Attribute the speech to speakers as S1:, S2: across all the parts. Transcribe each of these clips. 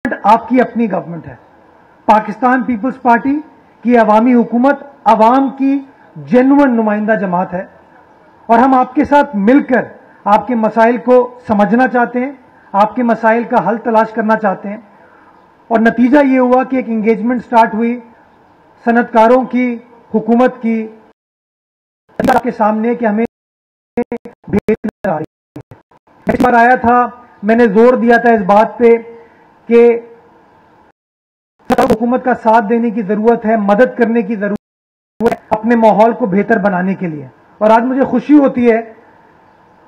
S1: आपकी अपनी गवर्नमेंट है। पाकिस्तान पीपल्स पार्टी की अवामी हुकूमत अवाम की जेन्युइन नुमाइंदा जमात है और हम आपके साथ मिलकर आपके मसाइल को समझना चाहते हैं, आपके मसाइल का हल तलाश करना चाहते हैं। और नतीजा ये हुआ कि एक इंगेजमेंट स्टार्ट हुई सनतकारों की, हुकूमत की के सामने कि हमें भेद नजर आ रही है। इस बार आया था, मैंने जोर दिया था इस बात पे कि हुकूमत का साथ देने की जरूरत है, मदद करने की जरूरत है अपने माहौल को बेहतर बनाने के लिए। और आज मुझे खुशी होती है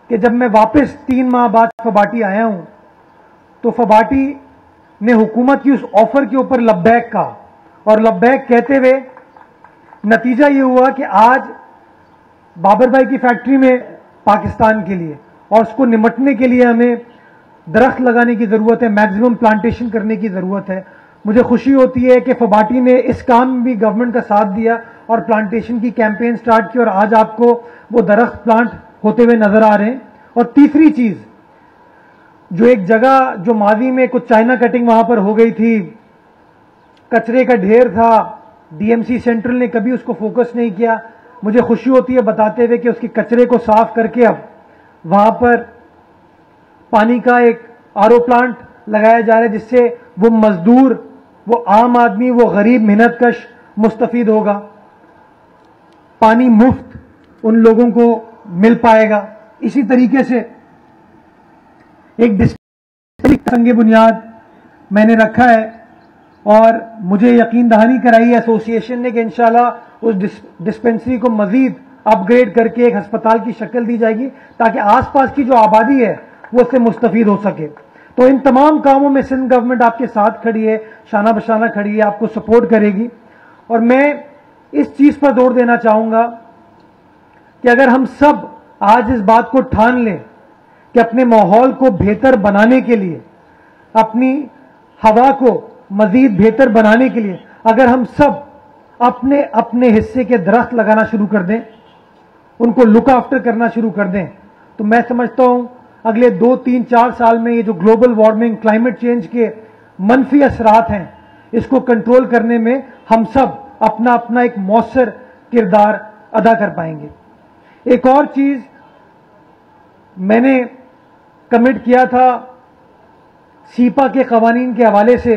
S1: कि जब मैं वापस 3 माह बाद फबाटी आया हूं तो फबाटी ने हुकूमत की उस ऑफर के ऊपर लब्बैक कहा और लब्बैक कहते हुए नतीजा ये हुआ कि आज बाबर भाई की फैक्ट्री में पाकिस्तान के लिए और उसको निमटने के लिए हमें दरख्त लगाने की जरूरत है, मैक्सिमम प्लांटेशन करने की जरूरत है। मुझे खुशी होती है कि फबाटी ने इस काम में भी गवर्नमेंट का साथ दिया और प्लांटेशन की कैंपेन स्टार्ट की और आज आपको वो दरख्त प्लांट होते हुए नजर आ रहे हैं। और तीसरी चीज, जो एक जगह जो माजी में कुछ चाइना कटिंग वहां पर हो गई थी, कचरे का ढेर था, डीएमसी सेंट्रल ने कभी उसको फोकस नहीं किया। मुझे खुशी होती है बताते हुए कि उसके कचरे को साफ करके अब वहां पर पानी का एक आरओ प्लांट लगाया जा रहा है जिससे वो मजदूर, वो आम आदमी, वो गरीब मेहनतकश मुस्तफीद होगा। पानी मुफ्त उन लोगों को मिल पाएगा। इसी तरीके से एक डिस्पेंसरी संगे बुनियाद मैंने रखा है और मुझे यकीन दहानी कराई है एसोसिएशन ने कि इंशाल्लाह उस डिस्पेंसरी को मजीद अपग्रेड करके एक अस्पताल की शक्ल दी जाएगी ताकि आसपास की जो आबादी है वो उससे मुस्तफीद हो सके। तो इन तमाम कामों में सिंध गवर्नमेंट आपके साथ खड़ी है, शाना बशाना खड़ी है, आपको सपोर्ट करेगी। और मैं इस चीज पर जोर देना चाहूंगा कि अगर हम सब आज इस बात को ठान लें कि अपने माहौल को बेहतर बनाने के लिए, अपनी हवा को मजीद बेहतर बनाने के लिए अगर हम सब अपने अपने हिस्से के दरख्त लगाना शुरू कर दें, उनको लुक आफ्टर करना शुरू कर दें, तो मैं समझता हूं अगले 2, 3, 4 साल में ये जो ग्लोबल वार्मिंग, क्लाइमेट चेंज के मनफी असरात हैं, इसको कंट्रोल करने में हम सब अपना अपना एक मौसर किरदार अदा कर पाएंगे। एक और चीज मैंने कमिट किया था सीपा के कवानीन के हवाले से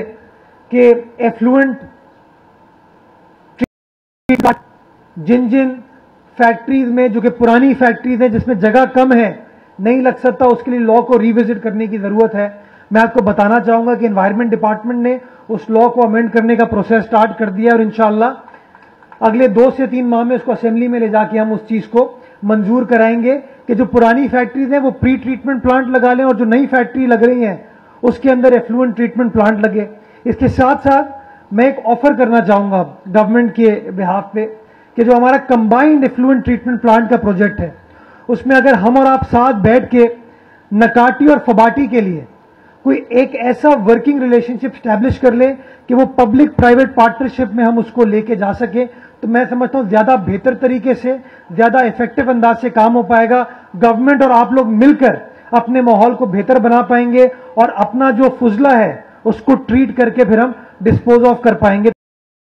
S1: कि एफ्लुएंट जिन जिन फैक्ट्रीज में, जो कि पुरानी फैक्ट्रीज हैं जिसमें जगह कम है, नहीं लग सकता, उसके लिए लॉ को रिविजिट करने की जरूरत है। मैं आपको बताना चाहूंगा कि एनवायरमेंट डिपार्टमेंट ने उस लॉ को अमेंड करने का प्रोसेस स्टार्ट कर दिया और इंशाल्लाह अगले 2 से 3 माह में उसको असेंबली में ले जाके हम उस चीज को मंजूर कराएंगे कि जो पुरानी फैक्ट्रीज हैं वो प्री ट्रीटमेंट प्लांट लगा लें और जो नई फैक्ट्री लग रही है उसके अंदर एफ्लुएंट ट्रीटमेंट प्लांट लगे। इसके साथ साथ मैं एक ऑफर करना चाहूंगा गवर्नमेंट के बिहाफ पे कि जो हमारा कंबाइंड एफ्लुएंट ट्रीटमेंट प्लांट का प्रोजेक्ट है उसमें अगर हम और आप साथ बैठ के नकाटी और फबाटी के लिए कोई एक ऐसा वर्किंग रिलेशनशिप स्टैब्लिश कर ले कि वो पब्लिक प्राइवेट पार्टनरशिप में हम उसको लेके जा सके, तो मैं समझता हूं ज्यादा बेहतर तरीके से, ज्यादा इफेक्टिव अंदाज से काम हो पाएगा। गवर्नमेंट और आप लोग मिलकर अपने माहौल को बेहतर बना पाएंगे और अपना जो फुजला है उसको ट्रीट करके फिर हम डिस्पोज ऑफ कर पाएंगे।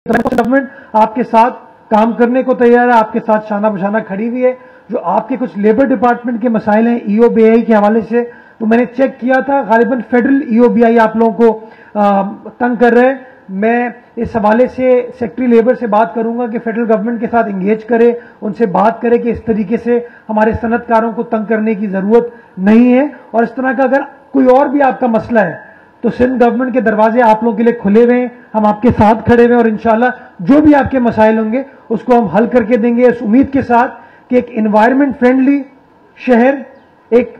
S1: गवर्नमेंट आपके साथ काम करने को तैयार है, आपके साथ शाना बशाना खड़ी हुई है। जो आपके कुछ लेबर डिपार्टमेंट के मसाइल हैं ईओबीआई के हवाले से, तो मैंने चेक किया था, गालिबन फेडरल ईओबीआई आप लोगों को तंग कर रहे हैं। मैं इस हवाले से सेक्रेटरी लेबर से बात करूंगा कि फेडरल गवर्नमेंट के साथ इंगेज करे, उनसे बात करे कि इस तरीके से हमारे सनतकारों को तंग करने की जरूरत नहीं है। और इस तरह का अगर कोई और भी आपका मसला है तो सिंध गवर्नमेंट के दरवाजे आप लोगों के लिए खुले हुए हैं, हम आपके साथ खड़े हुए हैं और इंशाल्लाह जो भी आपके मसाइल होंगे उसको हम हल करके देंगे इस उम्मीद के साथ कि एक एनवायरमेंट फ्रेंडली शहर, एक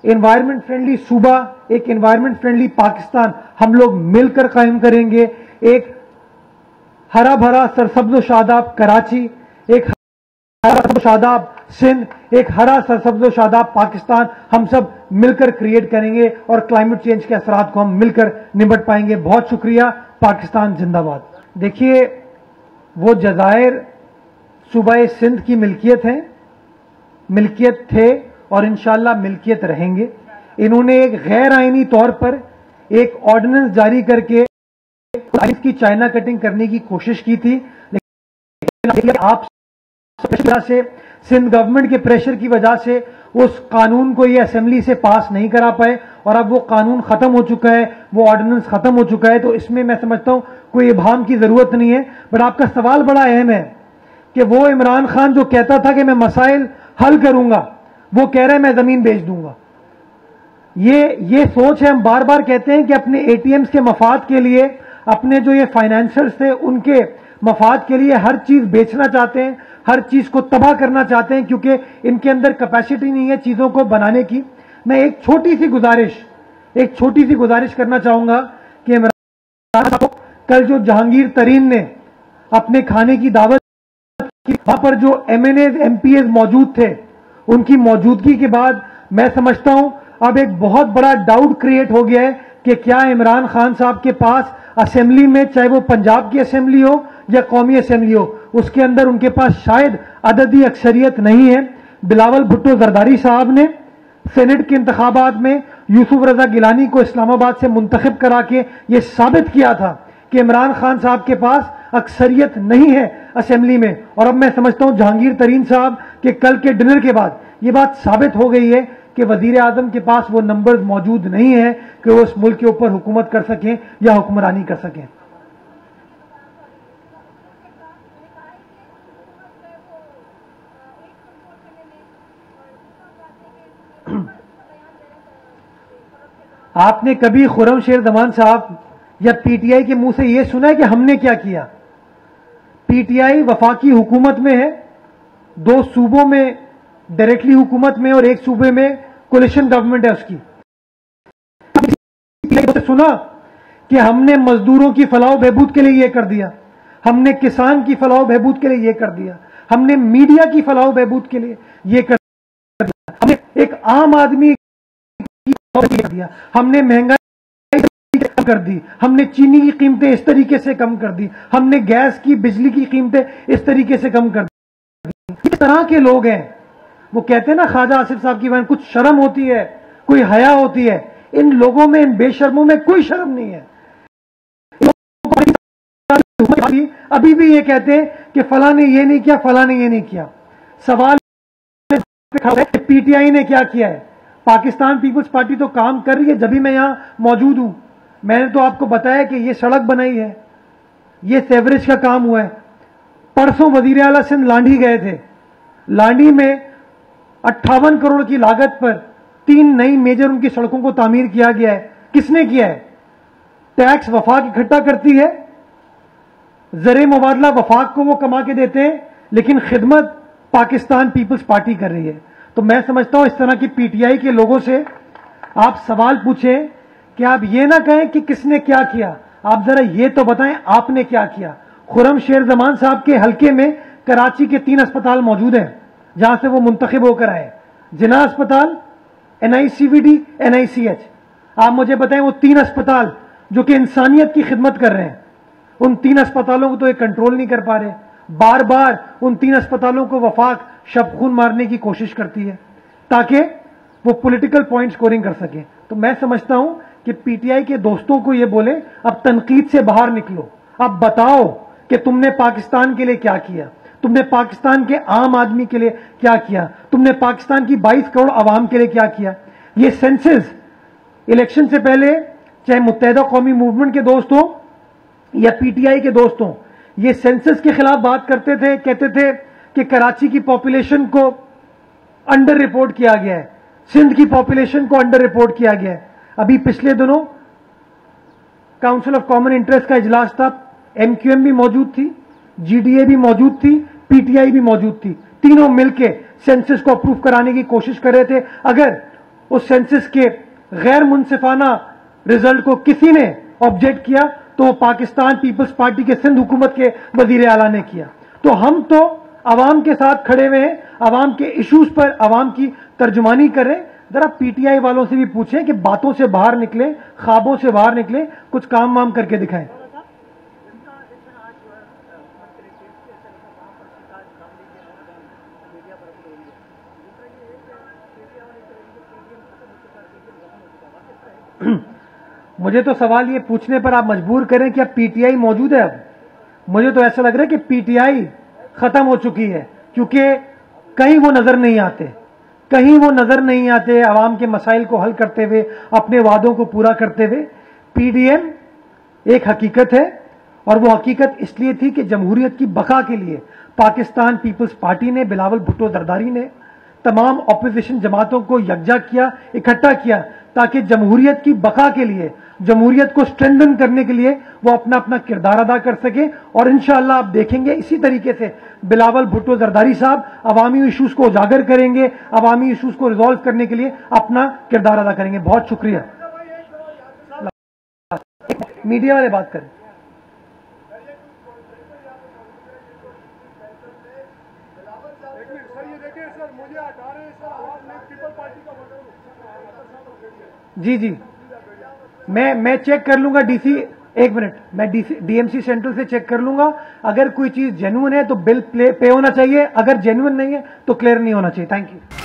S1: एनवायरमेंट फ्रेंडली सूबा, एक एनवायरमेंट फ्रेंडली पाकिस्तान हम लोग मिलकर कायम करेंगे। एक हरा भरा सरसब्ज़ो शादाब कराची, एक हरा शादाब सिंध, एक हरा सरसब्ज़ो शादाब पाकिस्तान हम सब मिलकर क्रिएट करेंगे और क्लाइमेट चेंज के असरात को हम मिलकर निपट पाएंगे। बहुत शुक्रिया। पाकिस्तान जिंदाबाद। देखिए, वो जजायर सूबा सिंध की मिल्कियत है, मिल्कियत थे और इंशाल्लाह मिल्कियत रहेंगे। इन्होंने एक गैर आईनी तौर पर एक ऑर्डिनेंस जारी करके की चाइना कटिंग करने की कोशिश की थी, लेकिन आप से सिंध गवर्नमेंट के प्रेशर की वजह से उस कानून को ये असेंबली से पास नहीं करा पाए और अब वो कानून खत्म हो चुका है, वो ऑर्डिनेंस खत्म हो चुका है। तो इसमें मैं समझता हूं कोई इबाम की जरूरत नहीं है। बट आपका सवाल बड़ा अहम है कि वो इमरान खान जो कहता था कि मैं मसाइल हल करूंगा, वो कह रहा है मैं जमीन बेच दूंगा। ये सोच है। हम बार बार कहते हैं कि अपने एटीएम्स के मफाद के लिए, अपने जो ये फाइनेंसर्स थे उनके मफाद के लिए हर चीज बेचना चाहते हैं, हर चीज को तबाह करना चाहते हैं, क्योंकि इनके अंदर कैपेसिटी नहीं है चीजों को बनाने की। मैं एक छोटी सी गुजारिश करना चाहूंगा कि इमरान साहब कल जो जहांगीर तरीन ने अपने खाने की दावत की, वहां पर जो एमएनएज एमपीएज मौजूद थे, उनकी मौजूदगी के बाद मैं समझता हूं अब एक बहुत बड़ा डाउट क्रिएट हो गया है कि क्या इमरान खान साहब के पास असेंबली में, चाहे वो पंजाब की असेंबली हो या कौमी असेंबली हो, उसके अंदर उनके पास शायद अददी अक्सरियत नहीं है। बिलावल भुट्टो जरदारी साहब ने सेनेट के इंतखाबात में यूसुफ रजा गिलानी को इस्लामाबाद से मुंतखब करा के यह साबित किया था कि इमरान खान साहब के पास अक्सरियत नहीं है असेंबली में। और अब मैं समझता हूं जहांगीर तरीन साहब के कल के डिनर के बाद यह बात साबित हो गई है कि वजीर आजम के पास वो नंबर्स मौजूद नहीं है कि वो इस मुल्क के ऊपर हुकूमत कर सकें या हुक्मरानी कर सकें। आपने कभी खुर्रमशेर जमान साहब या पीटीआई के मुंह से यह सुना है कि हमने क्या किया? पीटीआई वफाकी हुकूमत में है, 2 सूबों में डायरेक्टली हुकूमत में और 1 सूबे में कोलिशन गवर्नमेंट है उसकी। सुना कि हमने मजदूरों की फलाह बहबूद के लिए यह कर दिया, हमने किसान की फलाह बहबूद के लिए यह कर दिया, हमने मीडिया की फलाह बहबूद के लिए यह कर दिया, हमने एक आम आदमी की कर दिया, हमने महंगाई कम कर दी, हमने चीनी की कीमतें इस तरीके से कम कर दी, हमने गैस की, बिजली की कीमतें इस तरीके से कम कर दी। इस तरह के लोग हैं। वो कहते हैं ना ख्वाजा आसिफ साहब की बात, कुछ शर्म होती है, कोई हया होती है। इन लोगों में, इन बेशर्मों में कोई शर्म नहीं है। अभी भी ये कहते हैं कि फला ने ये नहीं किया, फला ने ये नहीं किया। सवाल पीटीआई ने क्या किया है? पाकिस्तान पीपल्स पार्टी तो काम कर रही है, जब भी मैं यहां मौजूद हूं। मैंने तो आपको बताया कि ये सड़क बनाई है, ये सेवरेज का काम हुआ है। परसों वजीर आला सिंध लांडी गए थे। लांडी में 58 करोड़ की लागत पर 3 नई मेजर उनकी सड़कों को तामीर किया गया है। किसने किया है? टैक्स वफाक इकट्ठा करती है, ज़र मुबादला वफाक को वो कमा के देते हैं, लेकिन खिदमत पाकिस्तान पीपल्स पार्टी कर रही है। तो मैं समझता हूं इस तरह की पीटीआई के लोगों से आप सवाल पूछें कि आप ये ना कहें कि किसने क्या किया, आप जरा ये तो बताएं आपने क्या किया। खुर्रमशेर जमान साहब के हल्के में कराची के 3 अस्पताल मौजूद हैं जहां से वो मुंतखब होकर आए। जिना अस्पताल, एनआईसीवीडी, एनआईसीएच। आप मुझे बताएं वो 3 अस्पताल जो कि इंसानियत की खिदमत कर रहे हैं, उन 3 अस्पतालों को तो ये कंट्रोल नहीं कर पा रहे। बार बार उन 3 अस्पतालों को वफाक शब खून मारने की कोशिश करती है ताकि वो पॉलिटिकल पॉइंट स्कोरिंग कर सके। तो मैं समझता हूं कि पीटीआई के दोस्तों को ये बोले, अब तनकीद से बाहर निकलो, अब बताओ कि तुमने पाकिस्तान के लिए क्या किया, तुमने पाकिस्तान के आम आदमी के लिए क्या किया, तुमने पाकिस्तान की 22 करोड़ आवाम के लिए क्या किया। ये सेंसस इलेक्शन से पहले चाहे मुत्तहिदा कौमी मूवमेंट के दोस्त हों या पीटीआई के दोस्त हों, ये सेंसस के खिलाफ बात करते थे, कहते थे कि कराची की पॉपुलेशन को अंडर रिपोर्ट किया गया है, सिंध की पॉपुलेशन को अंडर रिपोर्ट किया गया है। अभी पिछले दिनों काउंसिल ऑफ कॉमन इंटरेस्ट का इजलास था, एमक्यूएम भी मौजूद थी, जीडीए भी मौजूद थी, पीटीआई भी मौजूद थी। तीनों मिलकर सेंसस को अप्रूव कराने की कोशिश कर रहे थे। अगर उस सेंसस के गैर मुनसिफाना रिजल्ट को किसी ने ऑब्जेक्ट किया तो वो पाकिस्तान पीपल्स पार्टी के सिंध हुकूमत के वजीर आला ने किया। तो हम तो अवाम के साथ खड़े हुए हैं, अवाम के इश्यूज पर अवाम की तर्जुमानी करें। जरा पीटीआई वालों से भी पूछें कि बातों से बाहर निकले, ख्वाबों से बाहर निकले, कुछ काम वाम करके दिखाएं। मुझे तो सवाल ये पूछने पर आप मजबूर करें कि अब पीटीआई मौजूद है। अब मुझे तो ऐसा लग रहा है कि पीटीआई खत्म हो चुकी है, क्योंकि कहीं वो नजर नहीं आते, कहीं वो नजर नहीं आते आवाम के मसाइल को हल करते हुए, अपने वादों को पूरा करते हुए। पीडीएम एक हकीकत है, और वो हकीकत इसलिए थी कि जमहूरियत की बका के लिए पाकिस्तान पीपल्स पार्टी ने, बिलावल भुट्टो जरदारी ने तमाम ऑपोजिशन जमातों को यकजा किया, इकट्ठा किया, ताकि जमहूरियत की बका के लिए, जमहूरियत को स्ट्रेंथन करने के लिए वो अपना अपना किरदार अदा कर सके। और इंशाअल्लाह आप देखेंगे इसी तरीके से बिलावल भुट्टो जरदारी साहब अवामी इशूज को उजागर करेंगे, अवामी इशूज को रिजॉल्व करने के लिए अपना किरदार अदा करेंगे। बहुत शुक्रिया। मीडिया वाले बात करें। जी जी, मैं चेक कर लूंगा डीसी, एक मिनट, मैं डीएमसी सेंट्रल से चेक कर लूंगा। अगर कोई चीज जेन्युइन है तो बिल पे होना चाहिए, अगर जेन्युइन नहीं है तो क्लियर नहीं होना चाहिए। Thank you.